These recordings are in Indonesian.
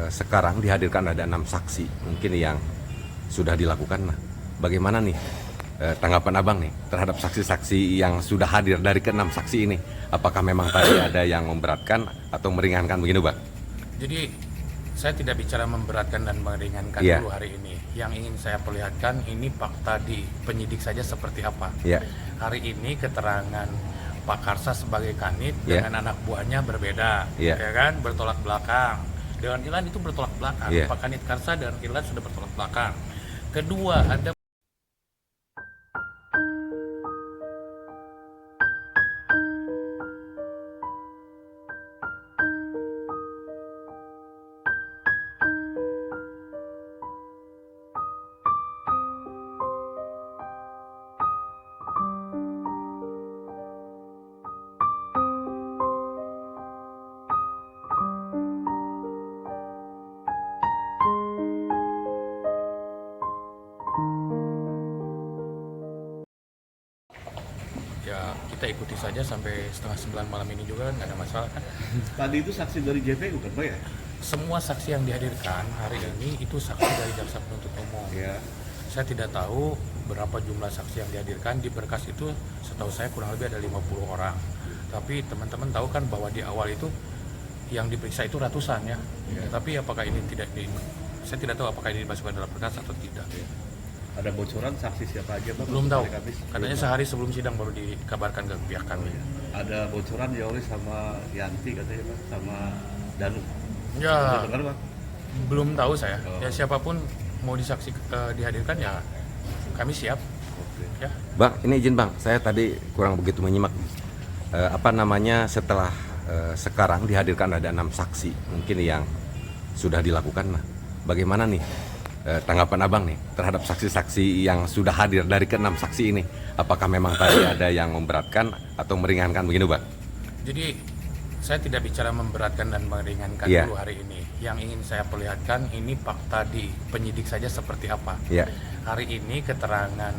sekarang dihadirkan ada 6 saksi mungkin yang sudah dilakukan. Nah, bagaimana nih tanggapan Abang nih terhadap saksi-saksi yang sudah hadir dari ke-6 saksi ini? Apakah memang tadi ada yang memberatkan atau meringankan begini, Bang? Jadi saya tidak bicara memberatkan dan meringankan dulu hari ini. Yang ingin saya perlihatkan ini fakta di penyidik saja seperti apa. Hari ini keterangan Pak Karsa sebagai kanit dengan anak buahnya berbeda, ya kan, bertolak belakang. Dengan Ilan itu bertolak belakang. Pak Kanit Karsa dan Ilan sudah bertolak belakang. Kedua, ada ya kita ikuti saja sampai 8:30 malam ini juga kan nggak ada masalah kan. Tadi itu saksi dari JPU kan Pak ya? Semua saksi yang dihadirkan hari ini itu saksi dari jaksa penuntut umum. Saya tidak tahu berapa jumlah saksi yang dihadirkan di berkas itu, setahu saya kurang lebih ada 50 orang. Tapi teman-teman tahu kan bahwa di awal itu yang diperiksa itu ratusan ya. Tapi apakah ini saya tidak tahu apakah ini dimasukkan dalam berkas atau tidak. Ada bocoran saksi siapa aja Pak? Belum tahu. Katanya sehari sebelum sidang baru dikabarkan ke pihak kami. Ada bocoran Yoli sama Yanti katanya Pak, sama Danu. Ya, dengar, Pak? belum tahu saya. Ya siapapun mau dihadirkan ya kami siap. Ya. Bang, ini izin Bang, saya tadi kurang begitu menyimak. Setelah sekarang dihadirkan ada 6 saksi mungkin yang sudah dilakukan. Nah, bagaimana nih tanggapan Abang nih terhadap saksi-saksi yang sudah hadir dari ke-6 saksi ini? Apakah memang tadi ada yang memberatkan atau meringankan begini, Bang? Jadi saya tidak bicara memberatkan dan meringankan dulu hari ini. Yang ingin saya perlihatkan ini fakta di penyidik saja seperti apa. Hari ini keterangan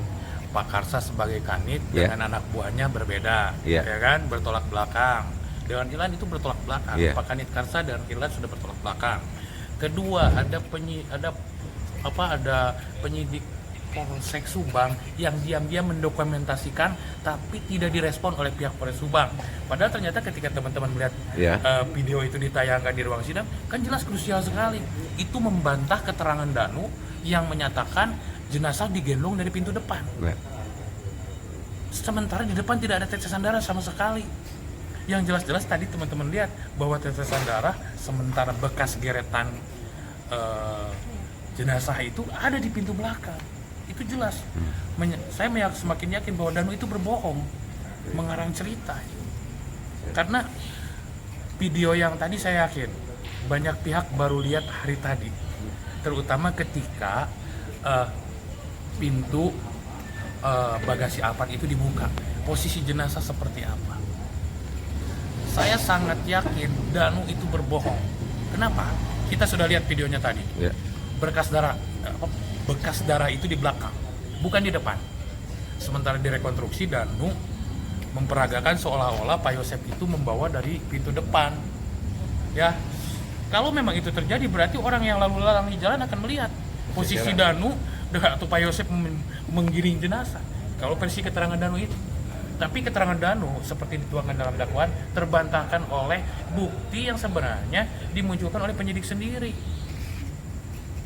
Pak Karsa sebagai kanit dengan anak buahnya berbeda, ya kan, bertolak belakang. Dengan Ilan itu bertolak belakang. Pak Kanit Karsa dan Ilan sudah bertolak belakang. Kedua, ada penyidik Polsek Subang yang diam-diam mendokumentasikan tapi tidak direspon oleh pihak Polres Subang. Padahal ternyata ketika teman-teman melihat video itu ditayangkan di ruang sidang, kan jelas krusial sekali. Itu membantah keterangan Danu yang menyatakan jenazah digendong dari pintu depan. Sementara di depan tidak ada tetesan darah sama sekali. Yang jelas-jelas tadi teman-teman lihat bahwa tetesan darah sementara bekas geretan jenazah itu ada di pintu belakang. Itu jelas. Saya semakin yakin bahwa Danu itu berbohong, mengarang cerita. Karena video yang tadi saya yakin banyak pihak baru lihat hari tadi, terutama ketika pintu bagasi Alphard itu dibuka, posisi jenazah seperti apa. Saya sangat yakin Danu itu berbohong. Kenapa? Kita sudah lihat videonya tadi. Bekas darah itu di belakang, bukan di depan. Sementara direkonstruksi Danu memperagakan seolah-olah Pak Yosep itu membawa dari pintu depan. Ya, kalau memang itu terjadi berarti orang yang lalu lalang di jalan akan melihat posisi Danu atau Pak Yosep menggiring jenazah. Kalau versi keterangan Danu itu. Tapi keterangan Danu seperti dituangkan dalam dakwaan terbantahkan oleh bukti yang sebenarnya dimunculkan oleh penyidik sendiri.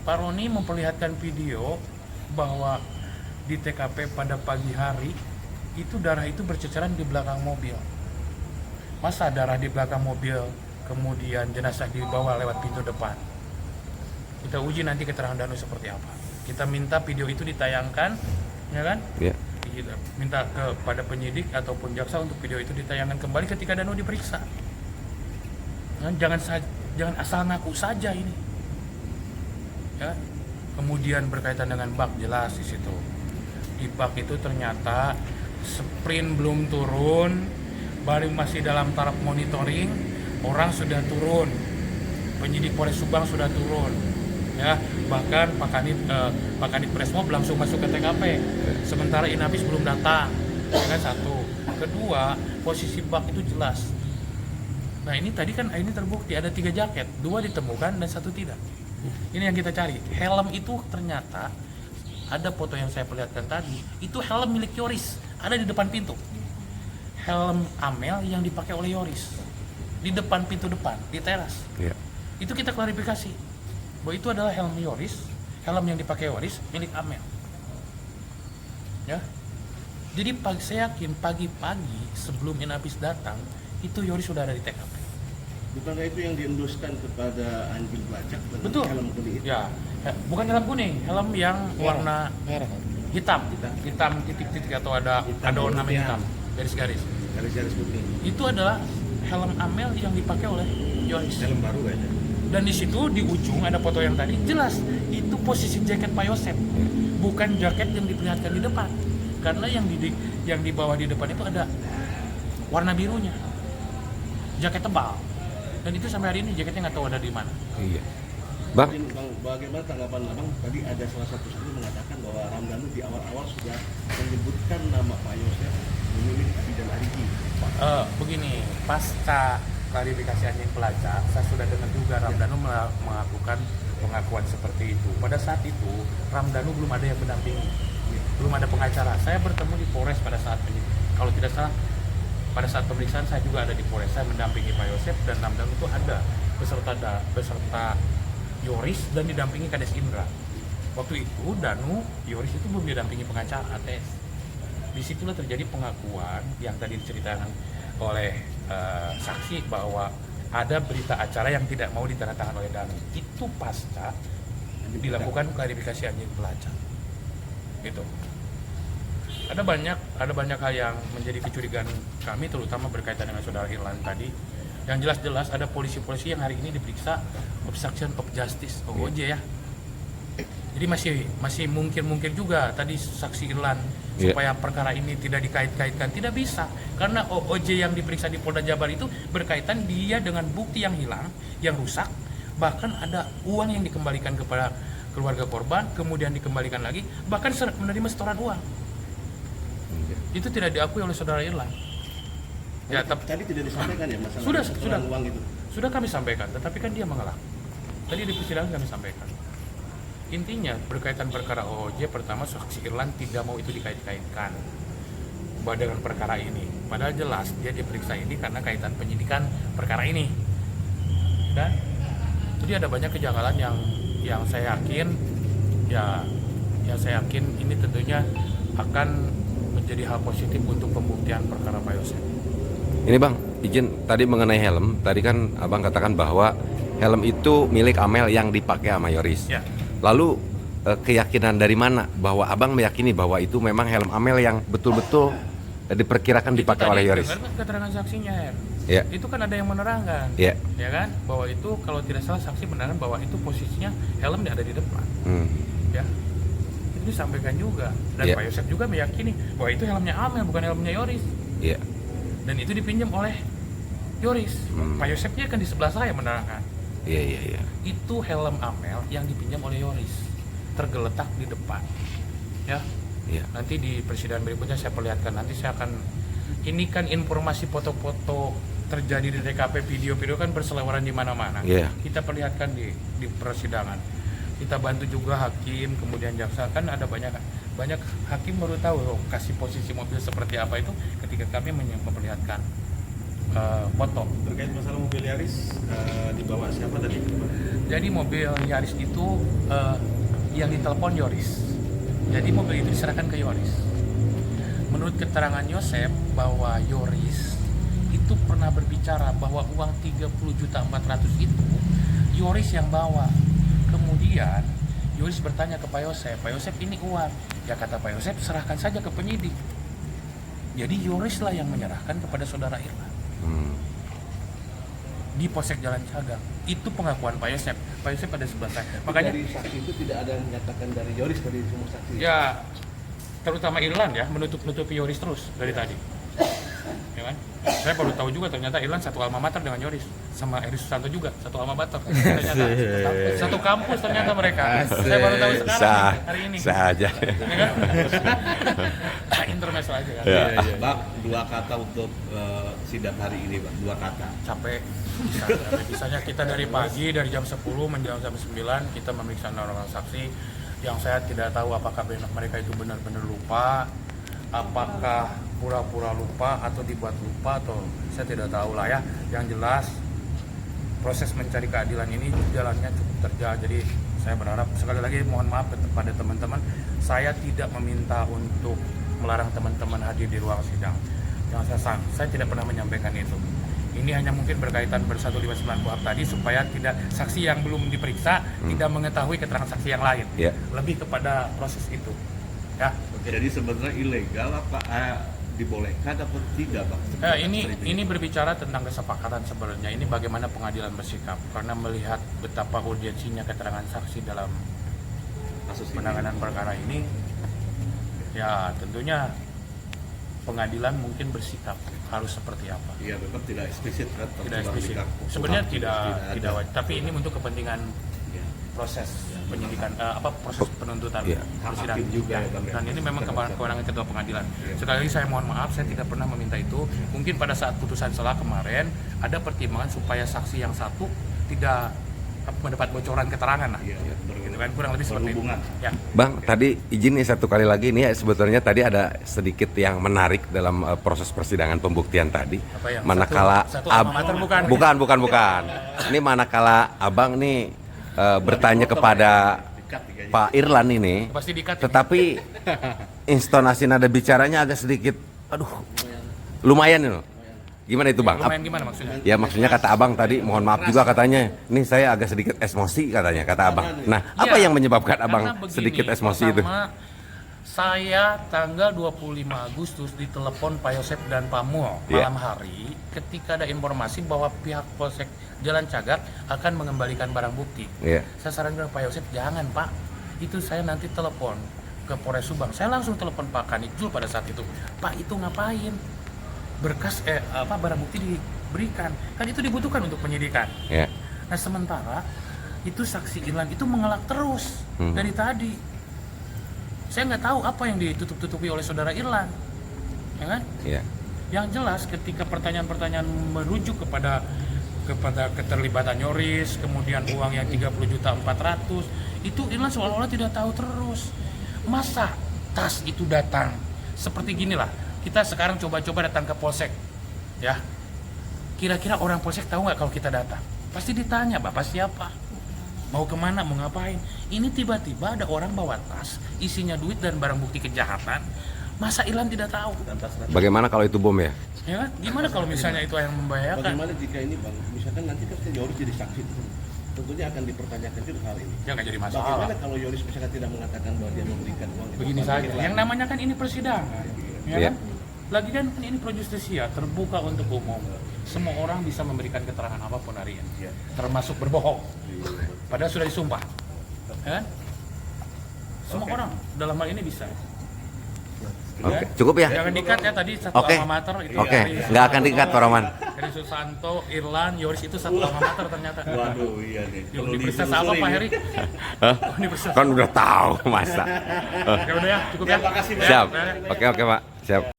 Pak Roni memperlihatkan video bahwa di TKP pada pagi hari itu darah itu berceceran di belakang mobil. Masa darah di belakang mobil kemudian jenazah dibawa lewat pintu depan? Kita uji nanti keterangan Danu seperti apa. Kita minta video itu ditayangkan, ya kan? Kita minta kepada penyidik ataupun jaksa untuk video itu ditayangkan kembali ketika Danu diperiksa. Nah, jangan asal ngaku saja ini. Ya, kemudian berkaitan dengan bak jelas di situ. Di bak itu ternyata sprint belum turun, baru masih dalam taraf monitoring, orang sudah turun, penyidik Polres Subang sudah turun, ya bahkan Pak Kanit Presmob langsung masuk ke TKP, sementara Inafis belum datang, ya kan. Satu, kedua posisi bak itu jelas Nah ini tadi kan ini terbukti ada 3 jaket, 2 ditemukan dan 1 tidak. Ini yang kita cari. Helm itu ternyata ada foto yang saya perlihatkan tadi, itu helm milik Yoris, ada di depan pintu. Helm Amel yang dipakai oleh Yoris di depan pintu depan di teras. Iya. Itu kita klarifikasi bahwa itu adalah helm Yoris, helm yang dipakai Yoris milik Amel. Ya. Jadi saya yakin pagi-pagi sebelum Inapis datang itu Yoris sudah ada di TKP. Bukankah itu yang diendoskan kepada anjing pelacak dengan Betul. helm kuning itu? Ya, bukan helm kuning, helm yang warna hitam, hitam titik-titik atau ada ornamen hitam, garis-garis. Garis-garis putih. Itu adalah helm Amel yang dipakai oleh Yoris. Helm baru kayaknya. Dan di situ di ujung ada foto yang tadi jelas itu posisi jaket Pak Yosep, bukan jaket yang diperlihatkan di depan. Karena yang di bawah di depan itu ada warna birunya, jaket tebal. Dan itu sampai hari ini jaketnya nggak tahu ada di mana. Iya. Bang, Mungkin Bang, bagaimana tanggapan Abang? Tadi ada salah satu saksi mengatakan bahwa Ramdhanu di awal-awal sudah menyebutkan nama Pak Yosep memilih Bidan Arigi. Begini, pasca klarifikasi anjing pelacak, saya sudah dengar juga Ramdhanu melakukan pengakuan seperti itu. Pada saat itu, Ramdhanu belum ada yang mendampingi, belum ada pengacara. Saya bertemu di Polres pada saat ini. Kalau tidak salah, pada saat pemeriksaan saya juga ada di Polres. Saya mendampingi Pak Yosep dan Ramdhanu itu ada beserta Yoris dan didampingi Kades Indra. Waktu itu Danu, Yoris itu belum didampingi pengacara ATS. Disitulah terjadi pengakuan yang tadi diceritakan oleh saksi bahwa ada berita acara yang tidak mau ditandatangani oleh Danu. Itu pasca dilakukan klarifikasi anjing pelacak. Gitu. Ada banyak hal yang menjadi kecurigaan kami, terutama berkaitan dengan saudara Irlan tadi. Yang jelas-jelas ada polisi-polisi yang hari ini diperiksa obstruction of justice (OJ) ya. Jadi masih mungkin juga tadi saksi Irlan supaya perkara ini tidak dikait-kaitkan, tidak bisa karena OJ yang diperiksa di Polda Jabar itu berkaitan dia dengan bukti yang hilang, yang rusak, bahkan ada uang yang dikembalikan kepada keluarga korban, kemudian dikembalikan lagi, bahkan menerima setoran uang. Itu tidak diakui oleh saudara Irlan. Ya, Tadi tidak disampaikan ya masalah sudah uang itu. Sudah kami sampaikan, tetapi kan dia mengelak. Tadi di persidangan kami sampaikan. Intinya berkaitan perkara OOJ, pertama saksi Irlan tidak mau itu dikait-kaitkan dengan perkara ini. Padahal jelas dia diperiksa ini karena kaitan penyidikan perkara ini. Dan jadi ada banyak kejanggalan yang saya yakin saya yakin ini tentunya akan menjadi hal positif untuk pembuktian perkara Pak Yosep. ini Bang, izin tadi mengenai helm. Tadi kan Abang katakan bahwa helm itu milik Amel yang dipakai sama Yoris. Ya. Lalu keyakinan dari mana bahwa Abang meyakini bahwa itu memang helm Amel yang betul-betul diperkirakan dipakai oleh Yoris? Dengar keterangan saksinya, Her. Ya. Itu kan ada yang menerangkan, Ya. ya kan, bahwa itu kalau tidak salah saksi menerangkan bahwa itu posisinya helm ada di depan, ya. Itu disampaikan juga dan Ya. Pak Yosep juga meyakini bahwa itu helmnya Amel bukan helmnya Yoris, Iya. dan itu dipinjam oleh Yoris. Pak Yosepnya kan di sebelah saya menerangkan Iya. itu helm Amel yang dipinjam oleh Yoris, tergeletak di depan, ya. Iya. Nanti di persidangan berikutnya saya perlihatkan. Nanti saya akan, ini kan informasi foto-foto terjadi di TKP, video-video kan berseliweran di mana-mana. Iya. Kita perlihatkan di persidangan. Kita bantu juga hakim, kemudian jaksa, kan ada banyak hakim baru tahu kasih posisi mobil seperti apa itu ketika kami memperlihatkan foto. Terkait masalah mobil Yaris dibawa siapa tadi? Jadi mobil Yaris itu yang ditelepon Yoris. Jadi mobil itu diserahkan ke Yoris. Menurut keterangan Yosep bahwa Yoris itu pernah berbicara bahwa uang 30.400.000 itu Yoris yang bawa. Kemudian Yoris bertanya ke Pak Yosep, Pak Yosep ini uang. Ya kata Pak Yosep, serahkan saja ke penyidik. Jadi Yoris lah yang menyerahkan kepada saudara Irlan di Polsek Jalan Cagak. Itu pengakuan Pak Yosep. Pak Yosep ada sebelah saya. Makanya Dari saksi itu tidak ada yang menyatakan dari Yoris dari semua saksi. ya terutama Irlan ya menutupi Yoris terus dari tadi, ya kan? Saya baru tahu juga ternyata Irlan satu alma mater dengan Yoris, sama Eri Susanto juga satu alma mater. Ternyata satu kampus ternyata mereka. Saya baru tahu sekarang hari ini. Saja. Intermezzo aja kan. Ya. Bang, 2 kata untuk sidang hari ini, Bang. 2 kata. Capek. Misalnya kita dari pagi dari jam 10 menjelang jam 9 kita memeriksa orang saksi yang saya tidak tahu apakah mereka itu benar-benar lupa, apakah pura-pura lupa atau dibuat lupa, atau saya tidak tahu lah ya. Yang jelas proses mencari keadilan ini jalannya cukup terjal. Jadi saya berharap, sekali lagi mohon maaf kepada teman-teman, saya tidak meminta untuk melarang teman-teman hadir di ruang sidang. Yang saya tidak pernah menyampaikan itu. Ini hanya mungkin berkaitan ber 159 KUHP tadi supaya tidak saksi yang belum diperiksa tidak mengetahui keterangan saksi yang lain. Ya. Lebih kepada proses itu. Ya. Jadi sebenarnya ilegal apa dibolehkan atau tidak, Bang? Ini berbicara tentang kesepakatan sebenarnya. Ini bagaimana pengadilan bersikap karena melihat betapa urgensinya keterangan saksi dalam Kasus penanganan perkara ini. Ya, tentunya pengadilan mungkin bersikap harus seperti apa. Iya, memang tidak eksplisit kan? Tidak eksplisit. Tidak. Sebenarnya tidak ada. wajib. Tapi ini untuk kepentingan Ya. proses penyidikan, proses penuntutan Iya. persidangan Hakim juga ya, Bang, ya. Dan ini memang kewenangan ketua pengadilan. Sekali lagi saya mohon maaf, saya tidak pernah meminta itu. Mungkin pada saat putusan selah kemarin ada pertimbangan supaya saksi yang satu tidak mendapat bocoran keterangan lah. Iya, Gitu kan, kurang lebih seperti itu. berhubungan. Ya. Bang, tadi izin nih satu kali lagi nih, sebetulnya tadi ada sedikit yang menarik dalam proses persidangan pembuktian tadi. Apa yang Manakala satu alma mater bukan. Ini manakala Abang nih bertanya kepada Dekat, kayaknya. Pak Irlan ini, Pasti dikat. tetapi instonasi nada bicaranya agak sedikit, aduh, lumayan ini. Gimana itu, Bang? Lumayan gimana maksudnya? Ya maksudnya kata Abang tadi, mohon maaf juga katanya, nih saya agak sedikit emosi katanya, kata Abang. Nah, apa Iya, yang menyebabkan karena Abang begini, sedikit emosi itu? pertama, saya tanggal 25 Agustus ditelepon Pak Yosep dan Pak Mul Iya. malam hari ketika ada informasi bahwa pihak Polsek Jalan Cagak akan mengembalikan barang bukti. Iya. Saya sarankan Pak Yosep, jangan Pak, itu saya nanti telepon ke Polres Subang. Saya langsung telepon Pak Kanijul pada saat itu. Pak, itu ngapain? Berkas barang bukti diberikan, kan itu dibutuhkan untuk penyidikan. Ya. Nah sementara itu saksi Irlan itu mengelak terus dari tadi. Saya nggak tahu apa yang ditutup-tutupi oleh saudara Irlan, ya kan? Iya. Yang jelas ketika pertanyaan-pertanyaan merujuk kepada keterlibatan Yoris, kemudian uang yang 30.400.000, itu Irlan seolah-olah tidak tahu terus. Masa tas itu datang seperti ginilah. Kita sekarang coba-coba datang ke Polsek, ya. Kira-kira orang Polsek tahu nggak kalau kita datang? Pasti ditanya, Bapak siapa? Mau kemana? Mau ngapain? Ini tiba-tiba ada orang bawa tas, isinya duit dan barang bukti kejahatan. Masa Irlan tidak tahu? Bagaimana kalau itu bom ya? Ya kan? Gimana kalau misalnya itu yang membahayakan? Bagaimana jika ini, Bang? Misalkan nanti kan Yoris jadi saksi, tentunya akan dipertanyakan juga hal ini. Ya nggak jadi masalah. Bagaimana kalau Yoris misalkan tidak mengatakan bahwa dia memberikan uang? Begini saja. Yang namanya kan ini persidangan, ya Iya. kan? Lagi kan ini pro justisia terbuka untuk umum. Semua orang bisa memberikan keterangan apapun hari ini, Iya. termasuk berbohong. Padahal sudah disumpah, ya kan? Semua orang dalam hal ini bisa. Oke, cukup ya? Jangan dikat ya tadi satu Oke. alma mater itu. Oke, nggak akan dikat, Pak Roman. Dari Susanto, Irlan, Yoris itu satu alma mater ternyata. Waduh, iya nih. Di Universitas apa Pak Heri? Hah? Universitas. Kan udah tahu masa. Ya udah ya, cukup ya. Terima kasih, Pak. Siap. Oke, Pak. Siap.